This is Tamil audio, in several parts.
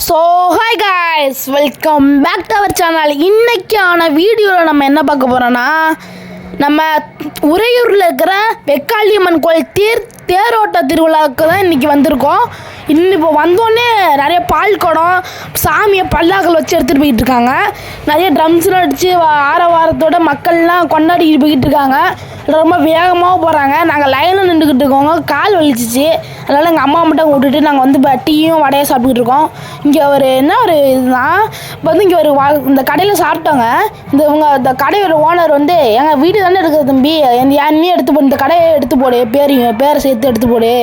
So hi guys, welcome back to our channel. இன்றைக்கான வீடியோவில் நம்ம என்ன பார்க்க போகிறோன்னா, நம்ம உறையூரில் இருக்கிற வெக்காளியம்மன் கோயில் தேரோட்ட திருவிழாவுக்கு தான் இன்றைக்கி வந்திருக்கோம். இப்போ வந்தோடனே நிறைய பால் குடம் சாமியை பல்லாக்கள் வச்சு எடுத்துகிட்டு போயிட்டு இருக்காங்க. நிறைய ட்ரம்ஸ்லாம் அடித்து ஆரவாரத்தோட மக்கள்லாம் கொண்டாடிக்கிட்டு போய்கிட்டு இருக்காங்க. ரொம்ப வேகமாக போகிறாங்க. நாங்கள் லைனில் நின்றுக்கிட்டு இருக்கோங்க. கால் வலிச்சிச்சு, அதனால் எங்கள் அம்மா மட்டும் விட்டுட்டு நாங்கள் வந்து இப்போ டீயும் வடையை சாப்பிட்டுக்கிட்டு இருக்கோம். இங்கே ஒரு இதுதான் இப்போ வந்து இங்கே இந்த கடையில் சாப்பிட்டோங்க. இந்த கடையோட ஓனர் வந்து எங்கள் வீடு தானே இருக்குது தம்பி, யாருமே எடுத்து போடு, இந்த கடையை எடுத்து போடு, பேரை சேர்த்து எடுத்து போடு,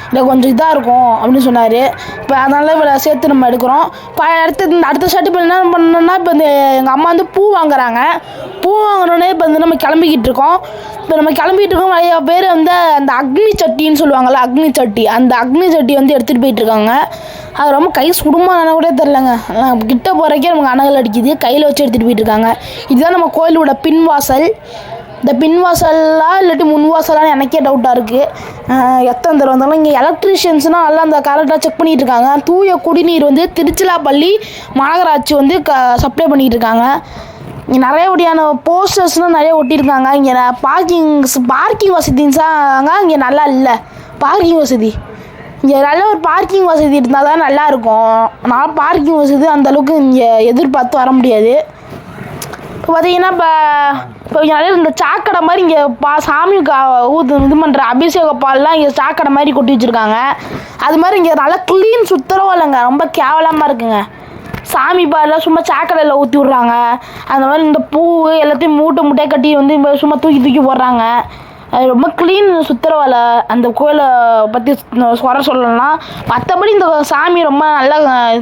இல்லை கொஞ்சம் இதாக இருக்கும் அப்படின்னு சொன்னார். இப்போ அதனால இப்போ சேர்த்து நம்ம எடுக்கிறோம். இப்போ அடுத்த ஷர்ட் இப்போ என்ன பண்ணோன்னா, இப்போ இந்த எங்கள் அம்மா வந்து பூ வாங்குறாங்க. பூ வாங்கினோடனே இப்போ வந்து நம்ம கிளம்பிக்கிட்டு இருக்கோம். இப்போ நம்ம கிளம்பிகிட்டு இருக்கோம். நிறைய பேர் வந்து அந்த அக்னி சட்டின்னு சொல்லுவாங்கள்ல, அக்னி சட்டி, அந்த அக்னி சட்டி வந்து எடுத்துகிட்டு போயிட்டுருக்காங்க. அது ரொம்ப கை சுடுமானா கூட தெரிலங்க. கிட்ட போகிறக்கே நமக்கு அனகல் அடிக்குது. கையில் வச்சு எடுத்துகிட்டு போயிட்டுருக்காங்க. இதுதான் நம்ம கோயிலோட பின்வாசல். இந்த பின்வாசலா இல்லாட்டி முன்வாசலான்னு எனக்கே டவுட்டாக இருக்குது. எத்தனை தடவை வந்தாலும் இங்கே எலக்ட்ரிஷியன்ஸ்னால் நல்லா அந்த கரெக்டாக செக் பண்ணிகிட்டு இருக்காங்க. தூய குடிநீர் வந்து திருச்சிராப்பள்ளி மாநகராட்சி வந்து சப்ளை பண்ணிகிட்டு இருக்காங்க. இங்கே நிறையபடியான போஸ்டர்ஸ்லாம் நிறைய ஒட்டியிருக்காங்க. இங்கே பார்க்கிங் வசதிங்காங்க இங்கே நல்லா இல்லை. பார்க்கிங் வசதி இங்கே நல்ல ஒரு பார்க்கிங் வசதி இருந்தால் தான் நல்லாயிருக்கும். நான் பார்க்கிங் வசதி அந்தளவுக்கு இங்கே எதிர்பார்த்து வர முடியாது. இப்போ பார்த்தீங்கன்னா இப்போ நிறைய இந்த சாக்கடை மாதிரி இங்கே சாமிக்கு இது பண்ணுற அபிஷேக பால்லாம் இங்கே சாக்கடை மாதிரி கொட்டி வச்சுருக்காங்க. அது மாதிரி இங்கே நல்லா க்ளீன் சுத்தரவும் இல்லைங்க, ரொம்ப கேவலமாக இருக்குங்க. சாமி பால்லாம் சும்மா சாக்கடையில் ஊற்றி விட்றாங்க. அந்த மாதிரி இந்த பூ எல்லாத்தையும் மூட்டையாக கட்டி வந்து சும்மா தூக்கி போடுறாங்க. அது ரொம்ப க்ளீன் சுத்தரவாலை. அந்த கோயிலை பற்றி சொல்லணும்னா, மற்றபடி இந்த சாமி ரொம்ப நல்ல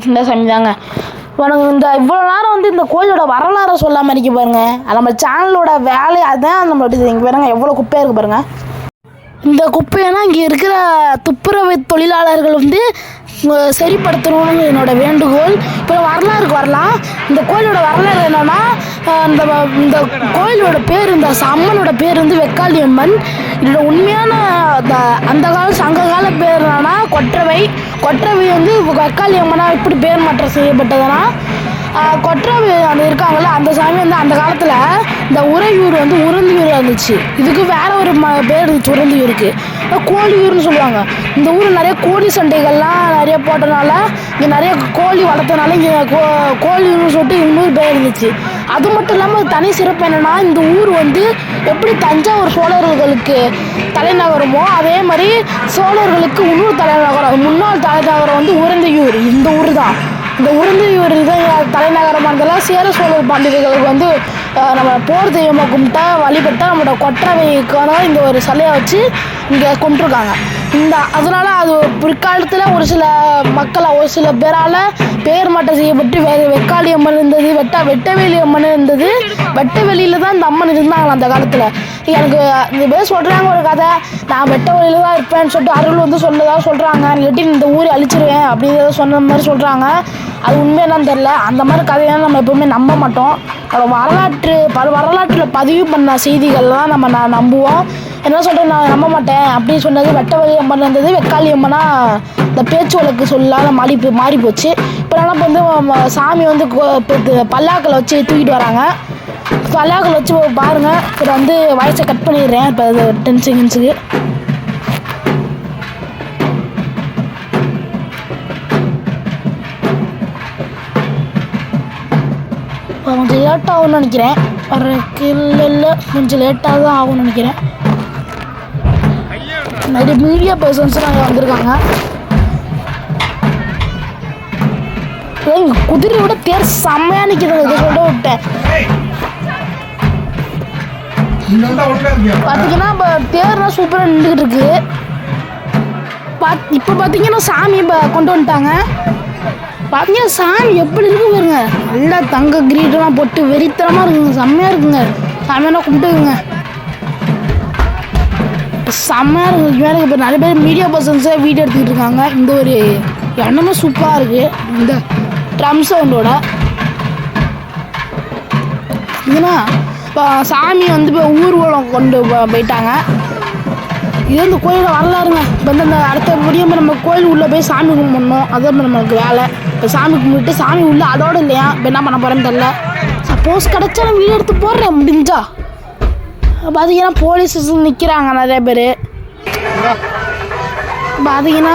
இந்த சாமி தாங்க. உனக்கு இந்த இவ்வளோ நேரம் வந்து இந்த கோயிலோட வரலாறை சொல்லாமல் இருக்க பாருங்க. நம்ம சேனலோட வேலை அதுதான். நம்மளோட இங்கே பாருங்க எவ்வளோ குப்பையாக இருக்குது பாருங்கள். இந்த குப்பையெல்லாம் இங்கே இருக்கிற துப்புரவு தொழிலாளர்கள் வந்து சரிப்படுத்தணும்னு என்னோடய வேண்டுகோள். இப்போ வரலாறுக்கு வரலாம். இந்த கோயிலோட வரலாறு என்னென்னா, இந்த கோயிலோட பேர், இந்த அம்மனோட பேர் வந்து வெக்காளியம்மன். இதோட உண்மையான அந்த கால சங்ககால பேர் என்னன்னா கொற்றவை. கொற்றவை வந்து வெக்காளியம்மனாக இப்படி பேர் மாற்றம் செய்யப்பட்டதுன்னா, கொற்றவை அந்த இருக்காங்கள்ல, அந்த சாமி வந்து அந்த காலத்தில் இந்த உறையூர் வந்து உறந்தியூராக இருந்துச்சு. இதுக்கு வேற ஒரு பேர் இருந்துச்சு உறந்தியூருக்கு. கோழியூர்னு சொல்லுவாங்க. இந்த ஊர் நிறைய கோழி சண்டைகள்லாம் நிறைய போட்டனால, இங்கே நிறைய கோழி வளர்த்தனால இங்கே கோழியூர்னு சொல்லிட்டு இன்னொரு பேர் இருந்துச்சு. அது மட்டும் இல்லாமல் தனி சிறப்பு என்னென்னா, இந்த ஊர் வந்து எப்படி தஞ்சாவூர் சோழர்களுக்கு தலைநகரமோ அதே மாதிரி சோழர்களுக்கு இன்னொரு தலைநகரம், முன்னாள் தலைநகரம் வந்து உறந்தியூர். இந்த ஊர் தான். இந்த உறந்தியூர் தான் தலைநகரமாக இருந்தாலும் சேர சோழர் பாண்டியர்களுக்கு வந்து நம்ம போர் தெய்வமாக கும்பிட்டா வழிபட்டால் நம்மளோட கொற்றவைக்கான இந்த ஒரு சிலையை வச்சு இங்கே கொண்டிருக்காங்க. அதனால் அது பிற்காலத்தில் ஒரு சில மக்களை ஒரு சில பேரால் பேர் மாற்றம் செய்யப்பட்டு வெக்காளி அம்மன் இருந்தது, வெட்டவேலி அம்மன் இருந்தது. வெட்டவெளியில் தான் இந்த அம்மன் இருந்தாங்களா அந்த காலத்தில். எனக்கு இந்த பேர் சொல்கிறாங்க ஒரு கதை, நான் வெட்டவெளியில் தான் இருப்பேன்னு சொல்லிட்டு அருள் வந்து சொல்கிறாங்க. இல்லாட்டி இந்த ஊரை அழிச்சிருவேன் அப்படிங்கிறத சொன்ன மாதிரி சொல்கிறாங்க. அது உண்மை என்னன்னு தெரில. அந்த மாதிரி கதையெல்லாம் நம்ம எப்பவுமே நம்ப மாட்டோம். வரலாற்றில் பதிவு பண்ண செய்திகள்லாம் நம்ம நம்புவோம். என்ன சொல்கிறேன், நான் நம்ப மாட்டேன் அப்படின்னு சொன்னது வெட்டவெளி அம்மன் இருந்தது. வெக்காளி அம்மனா இந்த பேச்சு வழக்கு சொல்லலாம் மாறி போச்சு. இப்போ என்ன வந்து சாமி வந்து பல்லாக்களை வச்சு தூக்கிட்டு வராங்க. பல்லாக்களை வச்சு பாருங்கள். இப்போ வந்து வாய்ஸை கட் பண்ணிடுறேன் இப்போ 10 செகண்ட்ஸுக்கு. கொஞ்சம் லேட்டாக ஆகும்னு நினைக்கிறேன். வர்றதுக்கு இல்லை கொஞ்சம் லேட்டாக தான் ஆகும்னு நினைக்கிறேன். நிறைய மீடியா பர்சன்ஸும் நாங்கள் வந்திருக்காங்க. குதிரையோட தேர் செம்மையாக நிற்கிறது. இதை சொல்ல விட்டேன். பார்த்தீங்கன்னா இப்போ தேர்லாம் சூப்பராக நின்றுக்கிட்டு இருக்கு. இப்போ பார்த்தீங்கன்னா சாமி இப்போ கொண்டு வந்துட்டாங்க. பார்த்தீங்கன்னா சாமி எப்படி இருக்கு பாருங்க. நல்லா தங்க கிரீடெல்லாம் போட்டு வெறித்தனமாக இருக்குங்க. செம்மையாக இருக்குங்க. சாமியெல்லாம் கும்பிட்டுக்குங்க. செம்மையாக இருக்குங்க. வேறு இப்போ நிறைய பேர் மீடியா பர்சன்ஸே வீடியோ எடுத்துக்கிட்டு இருக்காங்க. இந்த ஒரு எண்ணமே சூப்பராக இருக்குது. இந்த ட்ரம் சவுண்டோட ஏன்னா இப்போ சாமி வந்து இப்போ ஊர்வலம் கொண்டு போயிட்டாங்க. இது இந்த கோயிலில் வரலாறுங்க. இப்போ வந்து அந்த அடுத்த முடியும் நம்ம கோயில் உள்ளே போய் சாமி கும்பிடணும். அதுதான் நம்மளுக்கு வேலை. இப்போ சாமி கும்பிட்டு சாமி உள்ளே அதோடு இல்லையா இப்போ என்ன பண்ண போகிறேன்னு தெரில. சப்போஸ் கிடச்சா நான் வீடியோ எடுத்து போடுறேன் முடிஞ்சா. பார்த்தீங்கன்னா போலீஸ் நிற்கிறாங்க நிறைய பேர். பார்த்தீங்கன்னா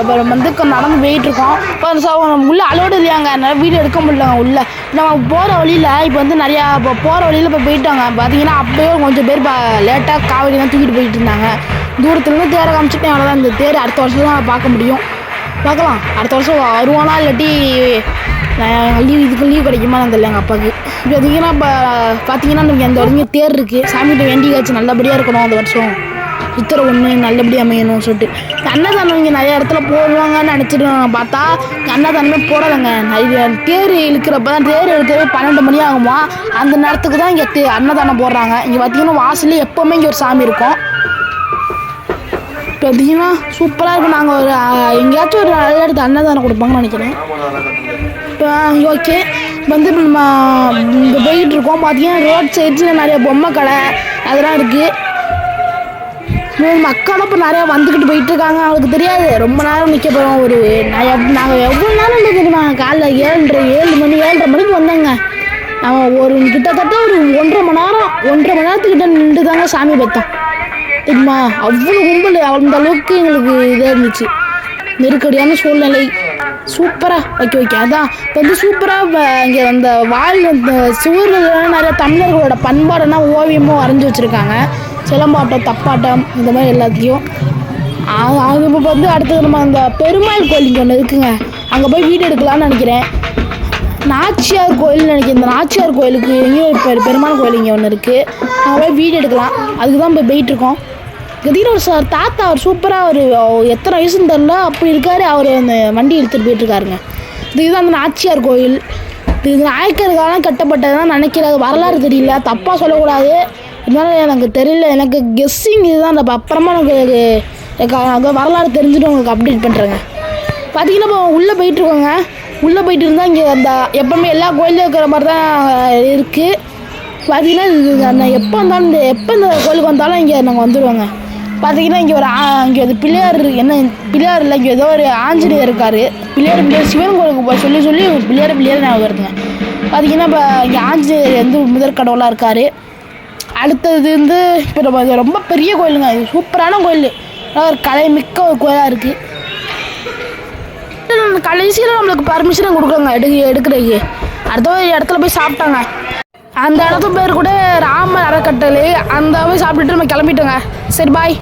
இப்போ வந்து நடந்து போயிட்டுருக்கோம். இப்போ உள்ளே அலோடு இல்லையாங்க, நிறைய வீடியோ எடுக்க முடியலங்க. உள்ளே நம்ம போகிற வழியில் இப்போ வந்து நிறையா இப்போ போகிற வழியில் இப்போ போயிட்டாங்க. பார்த்தீங்கன்னா அப்போயே கொஞ்சம் பேர் லேட்டாக காவடி தான் தூக்கிட்டு போயிட்டு இருந்தாங்க. தூரத்துலேருந்து தேரை காமிச்சிட்டேன். அவ்வளோதான். இந்த தேர் அடுத்த வருஷம் தான் பார்க்க முடியும். பார்க்கலாம் அடுத்த வருஷம் வருவானா இல்லாட்டி இதுக்கு லீவ் கிடைக்குமான்னு தெரியல எங்கள் அப்பாவுக்கு. இப்போ பார்த்தீங்கன்னா இப்போ பார்த்தீங்கன்னா நமக்கு எந்த வரைக்கும் தேர் இருக்குது. சாமிகிட்ட வேண்டிக்காச்சு நல்லபடியாக இருக்கணும் அந்த வருஷம், இத்தனை ஒன்று நல்லபடியாக அமையணும்னு சொல்லிட்டு. அன்னதானம் இங்கே நிறைய இடத்துல போடுவாங்கன்னு நினச்சிட்டு பார்த்தா அன்னதானமே போடலைங்க. நிறைய தேர் இழுக்கிறப்ப தான் தேர் இழுக்கிறது 12 மணி ஆகுமா, அந்த நேரத்துக்கு தான் இங்கே அன்னதானம் போடுறாங்க. இங்கே பார்த்தீங்கன்னா வாசல்லே எப்போவுமே இங்கே ஒரு சாமி இருக்கும். பார்த்தீங்கன்னா சூப்பராக இருக்கும். நாங்கள் ஒரு எங்கேயாச்சும் ஒரு நல்ல இடத்து அன்னதானம் கொடுப்பாங்கன்னு நினைக்கிறேன். இப்போ ஓகே வந்து நம்ம இங்கே போயிட்டுருக்கோம். பார்த்தீங்கன்னா ரோட் சைட்ஸில் நிறைய பொம்மை கடை அதெல்லாம் இருக்குது. மக்களும் இப்போ நிறையா வந்துக்கிட்டு போயிட்டுருக்காங்க. அவங்களுக்கு தெரியாது ரொம்ப நேரம் நிற்க போகிறோம். நாங்கள் எவ்வளோ நேரம் தெரியுமா, காலைல 7 மணிக்கு வந்தோங்க. நாங்கள் ஒரு கிட்டத்தட்ட ஒரு 1.5 மணி நேரத்துக்கிட்ட நின்று தாங்க சாமி பார்த்தோம் தெரியுமா. அவ்வளோ கும்பல், அந்த அளவுக்கு எங்களுக்கு இதாக இருந்துச்சு. நெருக்கடியான சூழ்நிலை. சூப்பராக ஓகே அதான் இப்போ வந்து சூப்பராக இங்கே அந்த இந்த சுவர்களெலாம் நிறைய தமிழர்களோட பண்பாடுனா ஓவியமும் வரைஞ்சி வச்சுருக்காங்க. சிலம்பாட்டம், தப்பாட்டம், இந்த மாதிரி எல்லாத்தையும். அது இப்போ வந்து அடுத்தது நம்ம அந்த பெருமாள் கோயில் இங்கே ஒன்று இருக்குங்க. அங்கே போய் வீடு எடுக்கலான்னு நினைக்கிறேன். நாச்சியார் கோயில்னு நினைக்கிறேன். இந்த நாச்சியார் கோயிலுக்கு எங்கேயும் இப்போ பெருமாள் கோயில் இங்கே ஒன்று இருக்குது. அங்கே போய் வீடு எடுக்கலாம். அதுக்கு தான் இப்போ போயிட்டுருக்கோம். திடீர்னு ஒரு தாத்தா அவர் சூப்பராக ஒரு எத்தனை வயசுன்னு தெரில அப்படி இருக்கார். அவர் அந்த வண்டி எடுத்துகிட்டு போயிட்டுருக்காருங்க. இதுதான் அந்த நாச்சியார் கோயில். இது நாயக்கர்களால் கட்டப்பட்டதுதான் நினைக்கிறது. வரலாறு தெரியல, தப்பாக சொல்லக்கூடாது. இருந்தாலும் எனக்கு தெரியல. எனக்கு கெஸ்ஸிங் இதுதான். நம்ம அப்புறமா எனக்கு வரலாறு தெரிஞ்சுட்டு உங்களுக்கு அப்டேட் பண்ணுறேங்க. பார்த்தீங்கன்னா இப்போ உள்ளே போயிட்டுருக்கோங்க. உள்ளே போயிட்டு இருந்தால் இங்கே அந்த எப்போவுமே எல்லா கோயிலும் இருக்கிற மாதிரி தான் இருக்குது. பார்த்தீங்கன்னா எப்போ வந்தாலும் இந்த கோயிலுக்கு வந்தாலும் இங்கே நாங்கள் வந்துடுவோங்க. பார்த்தீங்கன்னா இங்கே ஒரு பிள்ளையார் பிள்ளையார் இல்லை, இங்கே ஏதோ ஒரு ஆஞ்சநேயர் இருக்கார். பிள்ளையார் சிவன் கோயிலுக்கு சொல்லி பிள்ளையார் ஞாபகம் வருதுங்க. பார்த்தீங்கன்னா இப்போ இங்கே ஆஞ்சநேயர் வந்து முதற்கடவுளாக இருக்கார். அடுத்தது வந்து இப்போ நம்ம ரொம்ப பெரிய கோயிலுங்க. இது சூப்பரான கோயில், ஒரு கலை மிக்க ஒரு கோயிலாக இருக்குது. கடைசியில் நம்மளுக்கு பர்மிஷன் கொடுக்குறாங்க எடுக்கிறதுக்கு. அடுத்த ஒரு இடத்துல போய் சாப்பிட்டாங்க. அந்த இடத்து பேர் கூட ராமர் அறக்கட்டளை. அந்த போய் சாப்பிட்டுட்டு நம்ம கிளம்பிட்டோங்க. சரி பாய்.